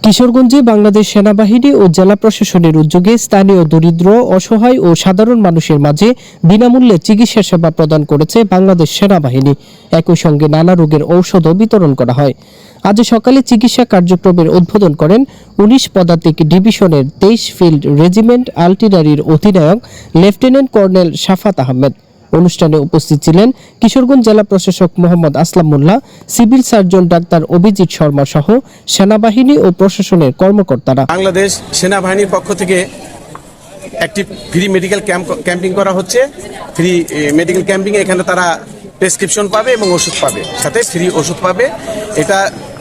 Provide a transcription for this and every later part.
কিশোরগঞ্জে বাংলাদেশ সেনাবাহিনী ও জেলা প্রশাসনের উদ্যোগে স্থানীয় দরিদ্র, অসহায় ও সাধারণ মানুষের মাঝে বিনামূল্যে চিকিৎসা সেবা প্রদান করেছে বাংলাদেশ সেনাবাহিনী। একই সঙ্গে নানা রোগের ঔষধও বিতরণ করা হয়। আজ সকালে চিকিৎসা কার্যক্রমের উদ্বোধন করেন ১৯ পদাতিক ডিভিশনের ২৩ ফিল্ড রেজিমেন্ট আর্টিলারির অধিনায়ক লেফটেন্যান্ট কর্নেল শাফাত আহমেদ। অনুষ্ঠানে উপস্থিত ছিলেন কিশোরগঞ্জ জেলা প্রশাসক মোহাম্মদ আসলাম মোল্লা, সিভিল সার্জন ডাক্তার অভিজিৎ শর্মা সহ সেনাবাহিনী ও প্রশাসনের কর্মকর্তারা। বাংলাদেশ সেনাবাহিনীর পক্ষ থেকে একটি ফ্রি মেডিকেল ক্যাম্পিং করা হচ্ছে। ফ্রি মেডিকেল ক্যাম্পিং এখানে তারা প্রেসক্রিপশন পাবে এবং ওষুধ পাবে, সাথে ফ্রি ওষুধ পাবে। এটা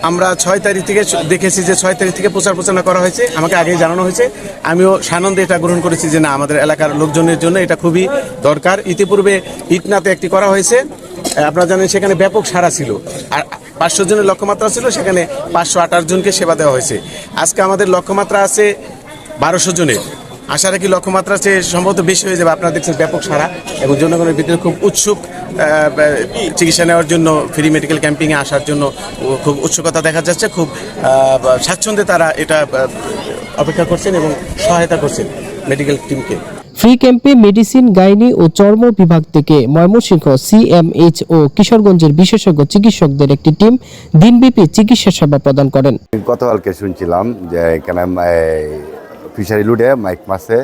আমরা 6 তারিখ থেকে দেখেছি যে 6 তারিখ থেকে প্রচারণা করা হয়েছে, আমাকে আগেই জানানো হয়েছে। আমিও সানন্দে এটা গ্রহণ করেছি যে না, আমাদের এলাকার লোকজনের জন্য এটা খুবই দরকার। ইতিপূর্বে ইটনাতে একটি করা হয়েছে, আপনারা জানেন সেখানে ব্যাপক সাড়া ছিল, আর 500 জনের লক্ষ্যমাত্রা ছিল, সেখানে 528 জনকে সেবা দেওয়া হয়েছে। আজকে আমাদের লক্ষ্যমাত্রা আছে 1200 জনের। আশা রাখি লক্ষ্যমাত্রা চেয়ে সম্ভবত বেশি হয়ে যাবে। আপনারা দেখছেন ব্যাপক সাড়া এবং জনগণের ভিতরে খুব উৎসুক চিকিৎসা নেওয়ার জন্য, ফ্রি মেডিকেল ক্যাম্পিংয়ে আসার জন্য খুব উৎসুকতা দেখা যাচ্ছে। খুব স্বাচ্ছন্দ্যে তারা এটা অপেক্ষা করছেন এবং সহায়তা করছেন মেডিকেল টিমকে। ফ্রি ক্যাম্পে মেডিসিন, গাইনি ও চর্ম বিভাগ থেকে ময়মনসিংহ, সিএমএইচ ও কিশোরগঞ্জের বিশেষজ্ঞ চিকিৎসকদের একটি টিম দিনব্যাপী চিকিৎসা সেবা প্রদান করেন। গতকালকে শুনছিলাম যে এখানে ফিশারি লুডে মাইক মাসে,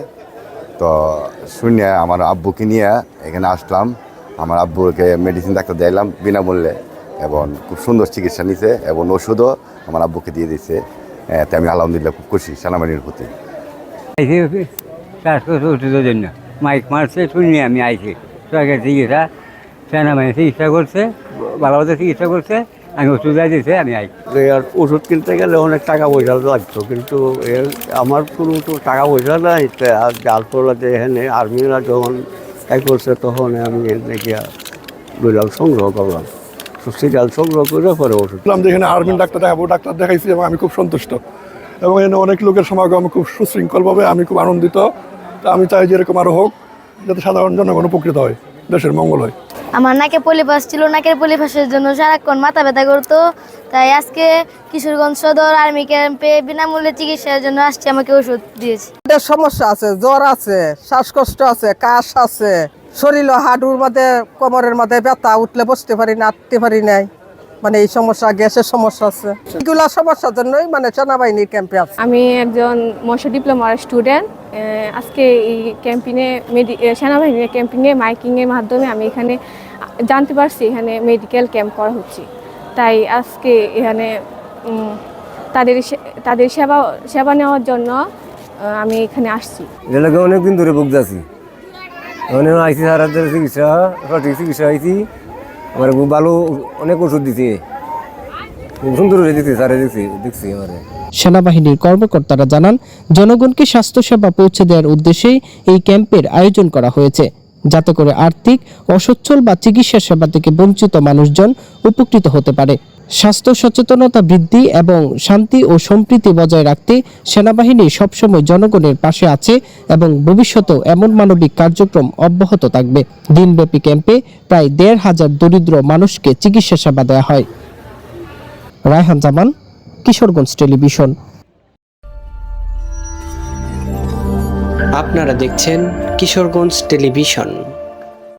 তো শুনে আমার আব্বুকে নিয়ে এখানে আসলাম। আমার আব্বুকে মেডিসিন ডাক্তার দিলাম বিনামূল্যে এবং খুব সুন্দর চিকিৎসা নিছে এবং ওষুধও আমার আব্বুকে দিয়ে দিচ্ছে। তাই আমি আলহামদুলিল্লাহ খুব খুশি সেনাবাহিনীর প্রতি। ওষুধের জন্য মাইক মারছে শুনিয়ে আমি আইছি, সরকার চিকিৎসা সেনাবাহিনী চিকিৎসা করছে, ভালোভাবে চিকিৎসা করছে, আমি ওষুধ দিয়েছে আমি আই। ওষুধ কিনতে গেলে অনেক টাকা পয়সা লাগতো, কিন্তু আমার কোনো তো টাকা পয়সা নাই। যার ফলে এখানে আর্মিরা যখন করছে তখন আমি দেখিয়া লইলাম, সংগ্রহ করলাম, সিরিয়াল সংগ্রহ করে পরে ওষুধ যেখানে আর্মির ডাক্তার দেখাবো, ডাক্তার দেখাইছি এবং আমি খুব সন্তুষ্ট এবং এখানে অনেক লোকের সমাগম খুব সুশৃঙ্খলভাবে, আমি খুব আনন্দিত। তা আমি চাই যে এরকম আরও হোক, যাতে সাধারণ জনগণ উপকৃত হয়, দেশের মঙ্গল হয়। আমার নাকে পলিপাস ছিল, নাকের পলিপাসের জন্য সারাক্ষণ মাথা ব্যথা করতো। তাই আজকে কিশোরগঞ্জ সদর আর্মি ক্যাম্পে বিনামূল্যে চিকিৎসার জন্য আসছি, আমাকে ওষুধ দিয়েছে। সমস্যা আছে, জ্বর আছে, শ্বাসকষ্ট আছে, কাশ আছে, শরীর হাঁটুর মধ্যে, কোমরের মধ্যে ব্যথা, উঠলে বসতে পারি না, হাঁটতে পারি নাই, মানে এই সমস্যা, গ্যাসের সমস্যা আছে। এগুলা সমস্যার জন্যই মানে সেনাবাহিনীর ক্যাম্পে আছে। আমি একজন মৎস্য ডিপ্লোমার স্টুডেন্ট। আজকে এই ক্যাম্পিংয়ে সেনাবাহিনীর ক্যাম্পিংয়ে মাইকিংয়ের মাধ্যমে আমি এখানে জানতে পারছি এখানে মেডিকেল ক্যাম্প করা হচ্ছে। তাই আজকে এখানে তাদের সেবা নেওয়ার জন্য আমি এখানে আসছি। এলাকা অনেকদিন ধরে ভুগতেছি, আইসি সারাদের চিকিৎসা, সঠিক চিকিৎসা হয়েছি। আমার খুব ভালো অনেক ওষুধ দিচ্ছে, খুব সুন্দর দিচ্ছে, সারে দেখছি আমার। সেনাবাহিনীর কর্মকর্তারা জানান, জনগণকে স্বাস্থ্যসেবা পৌঁছে দেওয়ার উদ্দেশ্যেই এই ক্যাম্পের আয়োজন করা হয়েছে, যাতে করে আর্থিক অসচ্ছল বা চিকিৎসা সেবা থেকে বঞ্চিত মানুষজন উপকৃত হতে পারে। স্বাস্থ্য সচেতনতা বৃদ্ধি এবং শান্তি ও সম্প্রীতি বজায় রাখতে সেনাবাহিনী সবসময় জনগণের পাশে আছে এবং ভবিষ্যতেও এমন মানবিক কার্যক্রম অব্যাহত থাকবে। দিনব্যাপী ক্যাম্পে প্রায় ১৫০০ দরিদ্র মানুষকে চিকিৎসা সেবা দেওয়া হয়। রায়হান জামান, কিশোরগঞ্জ টেলিভিশন। আপনারা দেখছেন কিশোরগঞ্জ টেলিভিশন।